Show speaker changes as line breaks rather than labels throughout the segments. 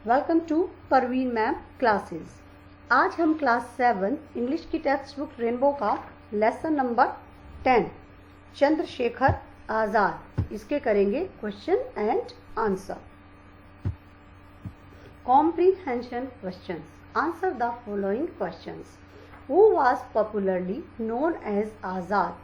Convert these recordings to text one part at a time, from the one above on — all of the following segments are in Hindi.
Welcome to Parveen ma'am classes. आज हम क्लास 7 इंग्लिश की टेक्स्ट बुक रेनबो का लेसन नंबर 10 चंद्रशेखर आज़ाद इसके करेंगे question and answer. Comprehension questions. Answer the following questions. Who was popularly known as Azad?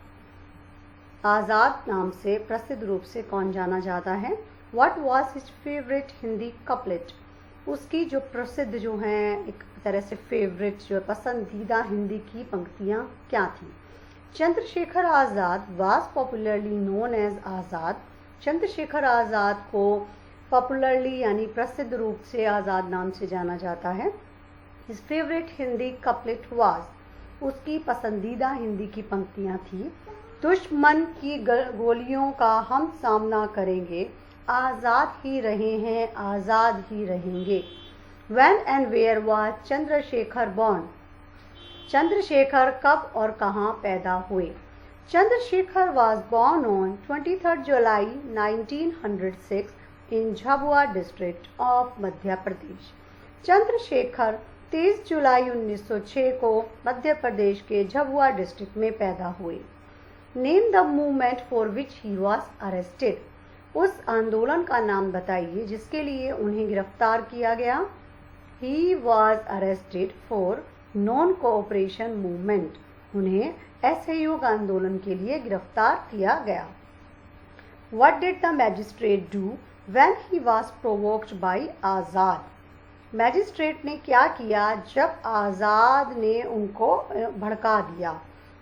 Azad नाम से प्रसिद्ध रूप से कौन जाना जाता है? What was his favourite Hindi couplet? उसकी जो प्रसिद्ध जो हैं एक तरह से फेवरेट जो पसंदीदा हिंदी की पंक्तियाँ क्या थी? Chandrashekhar Azad was popularly known as आज़ाद। चंद्रशेखर आज़ाद को पॉपुलरली यानी प्रसिद्ध रूप से आज़ाद नाम से जाना जाता है। His favourite Hindi couplet was, उसकी पसंदीदा हिंदी की पंक्तियाँ थी, दुश्मन की गोलियों का हम सामना करेंगे, आज़ाद ही रहे हैं आज़ाद ही रहेंगे। When and where was Chandrashekhar born? Chandrashekhar कब और कहाँ पैदा हुए? Chandrashekhar was born on 23rd July 1906 in Jhabua district of Madhya Pradesh. Chandrashekhar 23 जुलाई 1906 को मध्य प्रदेश के झाबुआ डिस्ट्रिक्ट में पैदा हुए। Name the movement for which he was arrested. उस आंदोलन का नाम बताइए जिसके लिए उन्हें गिरफ्तार किया गया। He was arrested for non cooperation movement. उन्हें असहयोग आंदोलन के लिए गिरफ्तार किया गया। What did the magistrate do when he was provoked by Azad? Magistrate ने क्या किया जब आज़ाद ने उनको भड़का दिया?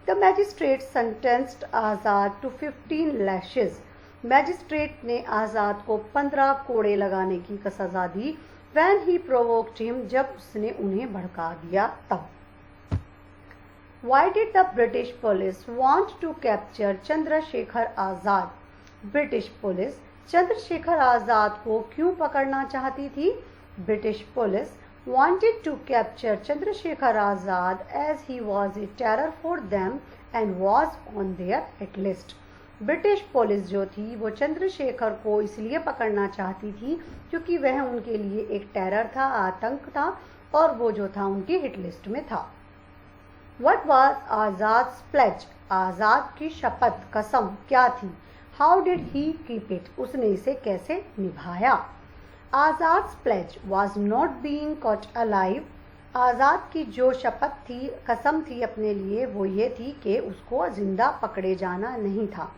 The magistrate sentenced Azad to 15 lashes. Magistrate ने आज़ाद को 15 कोड़े लगाने की सजा दी। When he provoked him, जब उसने उन्हें भड़का दिया तब। Why did the British police want to capture Chandrashekhar Azad? British police Chandrashekhar Azad को क्यों पकड़ना चाहती थी? British police wanted to capture Chandrashekhar Azad as he was a terror for them and was on their hit list। British police जो थी वो चंद्रशेखर को इसलिए पकड़ना चाहती थी क्योंकि वह उनके लिए एक टेरर था, आतंक था और वो जो था उनकी हिट लिस्ट में था। What was Azad's pledge? Azad की शपथ कसम क्या थी? How did he keep it? उसने इसे कैसे निभाया? Azad's pledge was not being caught alive. Azad की जो शपथ थी, कसम थी अपने लिए, वो ये थी कि उसको जिंदा पकड़े जाना नहीं था।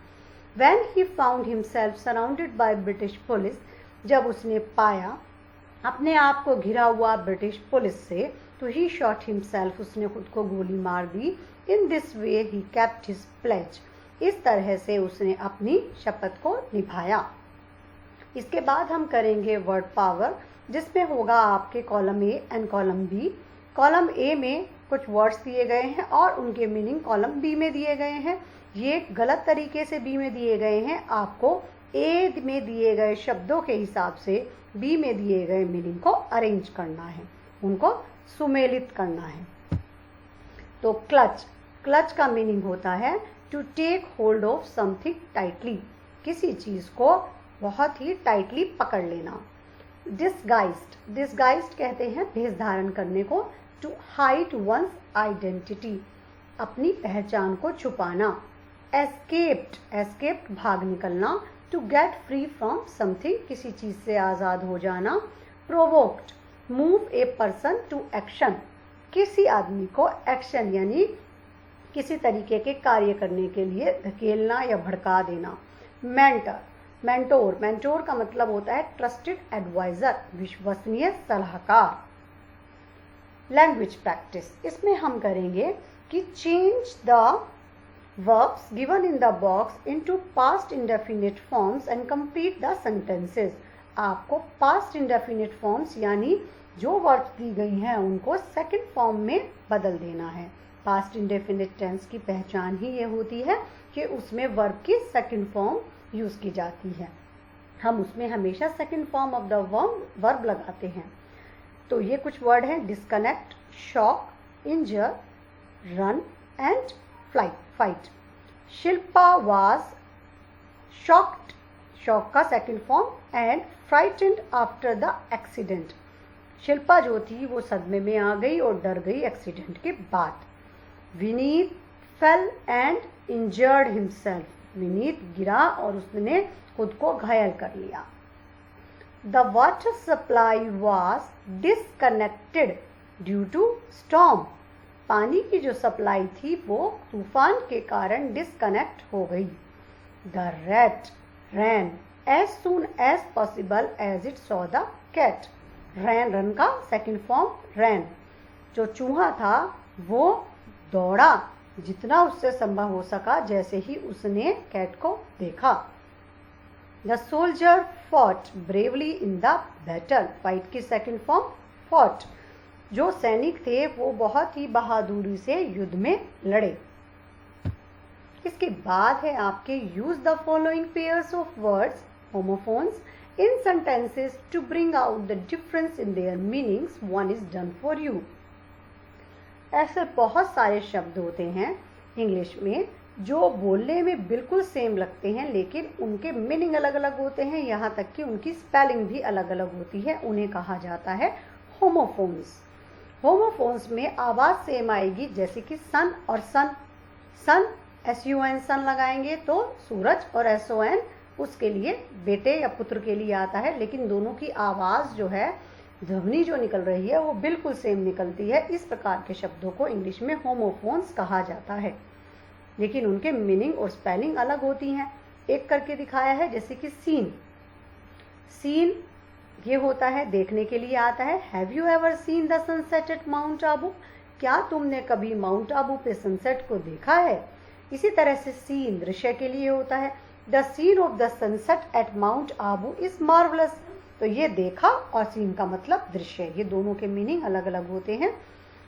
When he found himself surrounded by British police, जब उसने पाया अपने आप को घिरा हुआ ब्रिटिश पुलिस से, तो he shot himself, उसने खुद को गोली मार दी। In this way he kept his pledge, इस तरह से उसने अपनी शपथ को निभाया। इसके बाद हम करेंगे वर्ड पावर, जिसमें होगा आपके column A and column B. Column A में कुछ वर्ड्स दिए गए हैं और उनके मीनिंग कॉलम बी में दिए गए हैं। ये गलत तरीके से बी में दिए गए हैं, आपको ए में दिए गए शब्दों के हिसाब से बी में दिए गए मीनिंग को अरेंज करना है, उनको सुमेलित करना है। तो क्लच, क्लच का मीनिंग होता है to take hold of something tightly, किसी चीज को बहुत ही टाइटली पकड़ लेना। डिसगाइज्ड, डिसगाइज्ड कहते हैं भेष धारण करने को। टू हाइड वंस आइडेंटिटी, अपनी पहचान को छुपाना। एस्केप्ड, एस्केप्ड भाग निकलना। To get free from something, किसी चीज से आज़ाद हो जाना। Provoked, move a person to action, किसी आदमी को एक्शन यानी किसी तरीके के कार्य करने के लिए धकेलना या भड़का देना। मेंटर, मेंटोर, मेंटोर का मतलब होता है ट्रस्टेड एडवाइजर, विश्वसनीय सलाहकार। लैंग्वेज प्रैक्टिस, इसमें हम करेंगे कि change the verbs given in the box into past indefinite forms and complete the sentences। आपको past indefinite forms यानी जो वर्ड्स दी गई हैं उनको सेकंड फॉर्म में बदल देना है। past indefinite tense की पहचान ही ये होती है कि उसमें वर्ब की सेकंड फॉर्म यूज की जाती है। हम उसमें हमेशा second form of the verb लगाते हैं। तो ये कुछ वर्ड हैं: disconnect, shock, injure, run and fight. Shilpa was shocked, shock का second form, and frightened after the accident. Shilpa जो थी वो सदमे में आ गई और डर गई एक्सीडेंट के बाद। Vineet fell and injured himself. Vineet गिरा और उसने खुद को घायल कर लिया। The water supply was disconnected due to storm. पानी की जो सप्लाई थी वो तूफान के कारण डिस्कनेक्ट हो गई। The rat ran as soon as possible as it saw the cat. Ran run का सेकेंड फॉर्म रैन। जो चूहा था वो दौड़ा जितना उससे संभव हो सका जैसे ही उसने कैट को देखा। The soldier fought bravely in the battle. Fight की सेकेंड फॉर्म फॉट। जो सैनिक थे वो बहुत ही बहादुरी से युद्ध में लड़े। इसके बाद है आपके use the following pairs of words homophones in sentences to bring out the difference in their meanings. One is done for you. ऐसे बहुत सारे शब्द होते हैं इंग्लिश में जो बोलने में बिल्कुल सेम लगते हैं लेकिन उनके मीनिंग अलग अलग होते हैं, यहाँ तक कि उनकी स्पेलिंग भी अलग अलग होती है। उन्हें कहा जाता है होमोफोन्स। होमोफोन्स में आवाज सेम आएगी, जैसे कि सन और सन। सन SUN सन लगाएंगे तो सूरज, और SON उसके लिए बेटे या पुत्र के लिए आता है, लेकिन दोनों की आवाज जो है, ध्वनि जो निकल रही है वो बिल्कुल सेम निकलती है। इस प्रकार के शब्दों को इंग्लिश में होमोफोन्स कहा जाता है, लेकिन उनके मीनिंग और स्पेलिंग अलग होती हैं। एक करके दिखाया है, जैसे कि सीन। सीन ये होता है देखने के लिए आता है। Have you ever seen the sunset at Mount Abu. क्या तुमने कभी माउंट आबू पे सनसेट को देखा है। इसी तरह से सीन दृश्य के लिए होता है। The scene of the sunset at Mount Abu is marvellous. तो ये देखा और सीन का मतलब दृश्य, ये दोनों के मीनिंग अलग अलग होते हैं।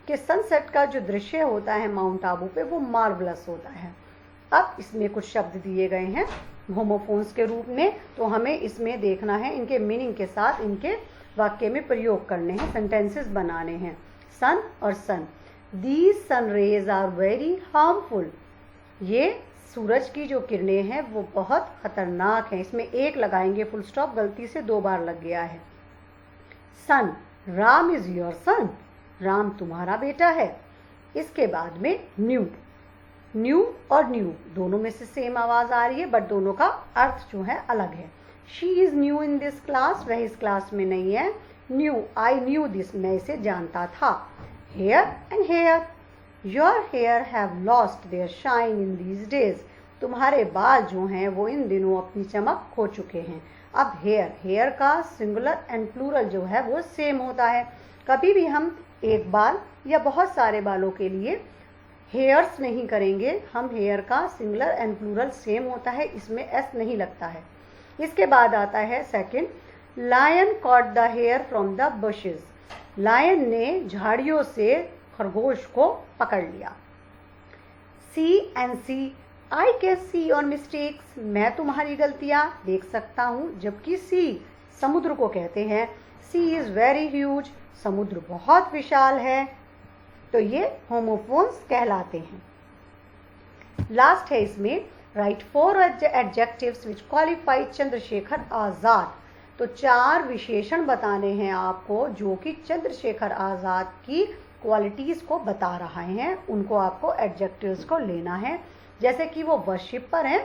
कि सनसेट का जो दृश्य होता है माउंट आबू पे वो मार्वलस होता है। अब इसमें कुछ शब्द दिए गए हैं होमोफोन्स के रूप में, तो हमें इसमें देखना है, इनके मीनिंग के साथ इनके वाक्य में प्रयोग करने हैं, सेंटेंसेस बनाने हैं। सन और son. These sun rays are very harmful. ये सूरज की जो किरणें हैं वो बहुत खतरनाक हैं। इसमें एक लगाएंगे फुल स्टॉप, गलती से 2 बार लग गया है। Son, Ram is your son. Ram तुम्हारा बेटा है। इसके बाद में न्यू। न्यू और न्यू दोनों में से सेम आवाज आ रही है, बट दोनों का अर्थ जो है अलग है। She is new in this class. वह इस क्लास में नहीं है। न्यू, आई न्यू दिस, मैं इसे जानता था। Hair and hare. Your hair have lost their shine in these days. तुम्हारे बाल जो हैं वो इन दिनों अपनी चमक खो चुके हैं। अब हेयर, हेयर का सिंगुलर एंड प्लूरल जो है वो सेम होता है। कभी भी हम एक बाल या बहुत सारे बालों के लिए हेयर्स नहीं करेंगे, हम हेयर का सिंगुलर एंड प्लूरल सेम होता है, इसमें S नहीं लगता है। इसके बाद आता है second, lion caught the hare from the bushes. Lion ने झाड़ियों से खरगोश को पकड़ लिया। See and sea, I can see your mistakes. मैं तुम्हारी गलतियां देख सकता हूं, जबकि सी समुद्र को कहते हैं। सी इज वेरी ह्यूज। समुद्र बहुत विशाल है। तो ये होमोफोन्स कहलाते हैं। लास्ट है इसमें, राइट 4 एडजेक्टिव्स विच क्वालिफाई चंद्रशेखर आजाद। तो 4 विशेषण बताने हैं आपको जो कि चंद्रशेखर आजाद की क्वालिटीज को बता रहे हैं। उनको आपको एडजेक्टिव्स को लेना है। जैसे कि वो वर्शिपर हैं,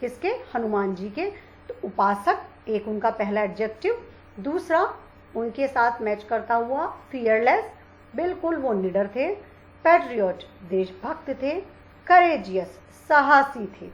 किसके, हनुमान जी के, तो उपासक एक उनका पहला एडजेक्टिव। दूसरा उनके साथ मैच करता हुआ फियरलेस, बिल्कुल वो निडर थे। पैट्रियट, देशभक्त थे। करेजियस, साहसी थे।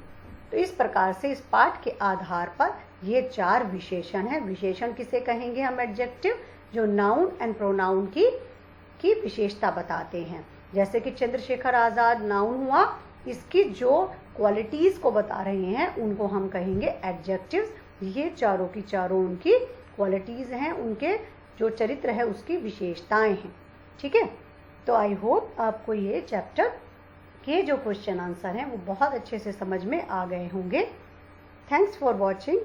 तो इस प्रकार से इस पाठ के आधार पर ये 4 विशेषण हैं। विशेषण किसे कहेंगे हम, एडजेक्टिव, जो नाउन एंड प्रोनाउन की विशेषता बताते हैं। जैसे कि चंद्रशेखर आजाद नाउन हुआ, इसकी जो क्वालिटीज को बता रहे हैं उनको हम कहेंगे एडजेक्टिव्स। ये चारों की चारों उनकी क्वालिटीज हैं, उनके जो चरित्र है उसकी विशेषताएं हैं। ठीक है, तो आई होप आपको ये चैप्टर के जो क्वेश्चन आंसर हैं वो बहुत अच्छे से समझ में आ गए होंगे। Thanks for watching.